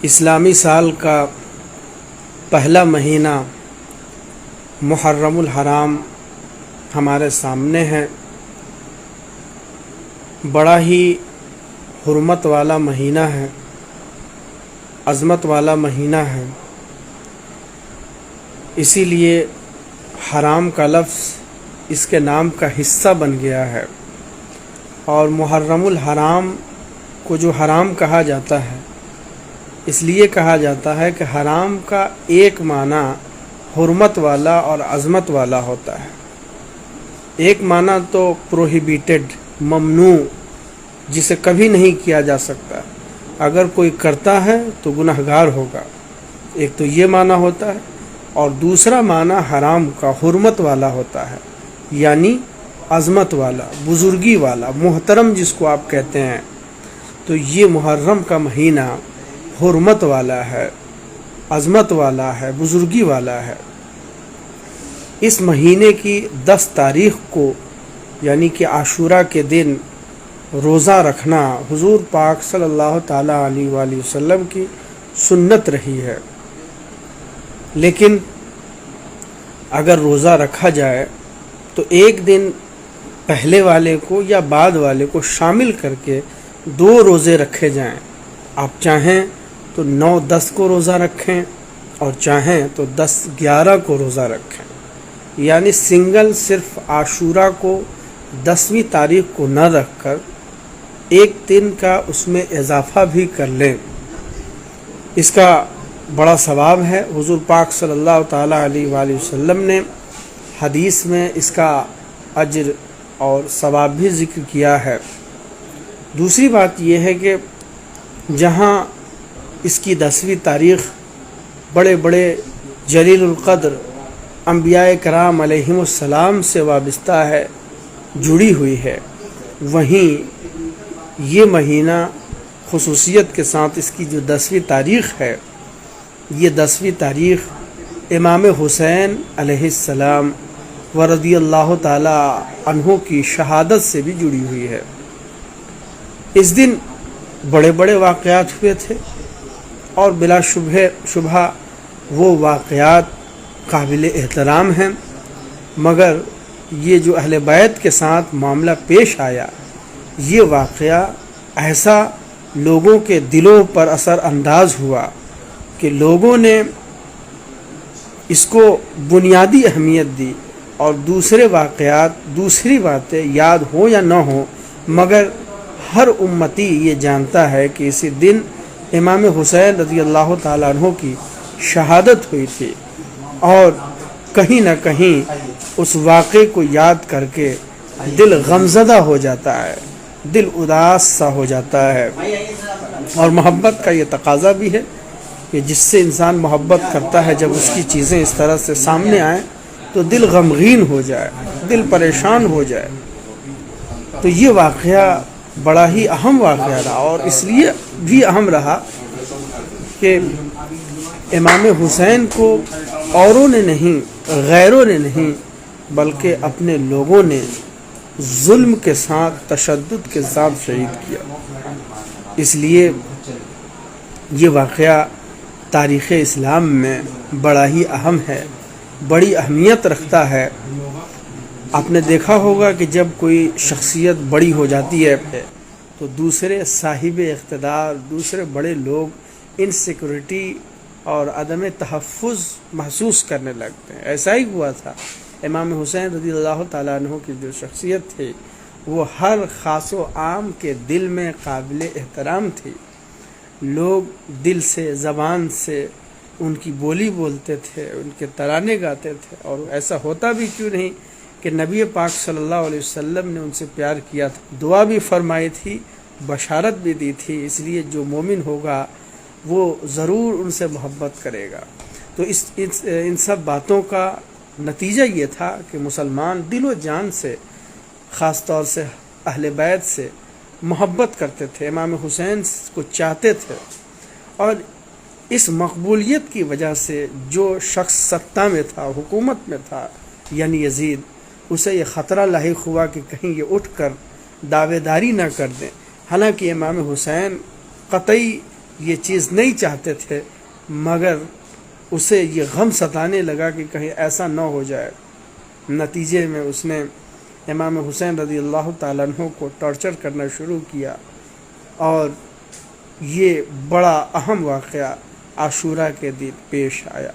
اسلامی سال کا پہلا مہینہ محرم الحرام ہمارے سامنے ہے۔ بڑا ہی حرمت والا مہینہ ہے، عظمت والا مہینہ ہے۔ اسی لیے حرام کا لفظ اس کے نام کا حصہ بن گیا ہے، اور محرم الحرام کو جو حرام کہا جاتا ہے اس لیے کہا جاتا ہے کہ حرام کا ایک معنی حرمت والا اور عظمت والا ہوتا ہے۔ ایک معنی تو پروہیبیٹڈ، ممنوع، جسے کبھی نہیں کیا جا سکتا، اگر کوئی کرتا ہے تو گنہگار ہوگا، ایک تو یہ معنی ہوتا ہے، اور دوسرا معنی حرام کا حرمت والا ہوتا ہے، یعنی عظمت والا، بزرگی والا، محترم جس کو آپ کہتے ہیں۔ تو یہ محرم کا مہینہ حرمت والا ہے، عظمت والا ہے، بزرگی والا ہے۔ اس مہینے کی 10 تاریخ کو یعنی کہ عاشوراء کے دن روزہ رکھنا حضور پاک صلی اللہ تعالی علیہ وآلہ وسلم کی سنت رہی ہے، لیکن اگر روزہ رکھا جائے تو ایک دن پہلے والے کو یا بعد والے کو شامل کر کے 2 روزے رکھے جائیں۔ آپ چاہیں تو 9-10 کو روزہ رکھیں، اور چاہیں تو 10-11 کو روزہ رکھیں، یعنی سنگل صرف عاشوراء کو 10ویں تاریخ کو نہ رکھ کر ایک دن کا اس میں اضافہ بھی کر لیں۔ اس کا بڑا ثواب ہے۔ حضور پاک صلی اللہ تعالی علیہ وآلہ وسلم نے حدیث میں اس کا اجر اور ثواب بھی ذکر کیا ہے۔ دوسری بات یہ ہے کہ جہاں اس کی 10ویں تاریخ بڑے بڑے جلیل القدر انبیاء کرام علیہم السلام سے وابستہ ہے، جڑی ہوئی ہے، وہیں یہ مہینہ خصوصیت کے ساتھ اس کی جو 10ویں تاریخ ہے، یہ 10ویں تاریخ امام حسین علیہ السلام ورضی اللہ تعالی عنہ کی شہادت سے بھی جڑی ہوئی ہے۔ اس دن بڑے بڑے واقعات ہوئے تھے، اور بلا شبہ وہ واقعات قابل احترام ہیں، مگر یہ جو اہل بیت کے ساتھ معاملہ پیش آیا، یہ واقعہ ایسا لوگوں کے دلوں پر اثر انداز ہوا کہ لوگوں نے اس کو بنیادی اہمیت دی، اور دوسرے واقعات، دوسری باتیں یاد ہوں یا نہ ہوں، مگر ہر امتی یہ جانتا ہے کہ اسی دن امام حسین رضی اللہ تعالیٰ عنہ کی شہادت ہوئی تھی، اور کہیں نہ کہیں اس واقعے کو یاد کر کے دل غمزدہ ہو جاتا ہے، دل اداس سا ہو جاتا ہے۔ اور محبت کا یہ تقاضا بھی ہے کہ جس سے انسان محبت کرتا ہے، جب اس کی چیزیں اس طرح سے سامنے آئیں تو دل غمگین ہو جائے، دل پریشان ہو جائے۔ تو یہ واقعہ بڑا ہی اہم واقعہ رہا، اور اس لیے بھی اہم رہا کہ امام حسین کو اوروں نے نہیں، غیروں نے نہیں، بلکہ اپنے لوگوں نے ظلم کے ساتھ، تشدد کے ساتھ شہید کیا۔ اس لیے یہ واقعہ تاریخ اسلام میں بڑا ہی اہم ہے، بڑی اہمیت رکھتا ہے۔ آپ نے دیکھا ہوگا کہ جب کوئی شخصیت بڑی ہو جاتی ہے تو دوسرے صاحب اقتدار، دوسرے بڑے لوگ انسیکیورٹی اور عدم تحفظ محسوس کرنے لگتے ہیں۔ ایسا ہی ہوا تھا۔ امام حسین رضی اللہ تعالیٰ عنہ کی جو شخصیت تھی، وہ ہر خاص و عام کے دل میں قابل احترام تھی۔ لوگ دل سے، زبان سے ان کی بولی بولتے تھے، ان کے ترانے گاتے تھے، اور ایسا ہوتا بھی کیوں نہیں کہ نبی پاک صلی اللہ علیہ وسلم نے ان سے پیار کیا تھا، دعا بھی فرمائی تھی، بشارت بھی دی تھی۔ اس لیے جو مومن ہوگا وہ ضرور ان سے محبت کرے گا۔ تو ان سب باتوں کا نتیجہ یہ تھا کہ مسلمان دل و جان سے، خاص طور سے اہل بیت سے محبت کرتے تھے، امام حسین کو چاہتے تھے، اور اس مقبولیت کی وجہ سے جو شخص سطح میں تھا، حکومت میں تھا، یعنی یزید، اسے یہ خطرہ لاحق ہوا کہ کہیں یہ اٹھ کر دعوے داری نہ کر دیں۔ حالانکہ امام حسین قطعی یہ چیز نہیں چاہتے تھے، مگر اسے یہ غم ستانے لگا کہ کہیں ایسا نہ ہو جائے۔ نتیجے میں اس نے امام حسین رضی اللہ تعالیٰ عنہ کو ٹارچر کرنا شروع کیا، اور یہ بڑا اہم واقعہ عاشورہ کے دن پیش آیا۔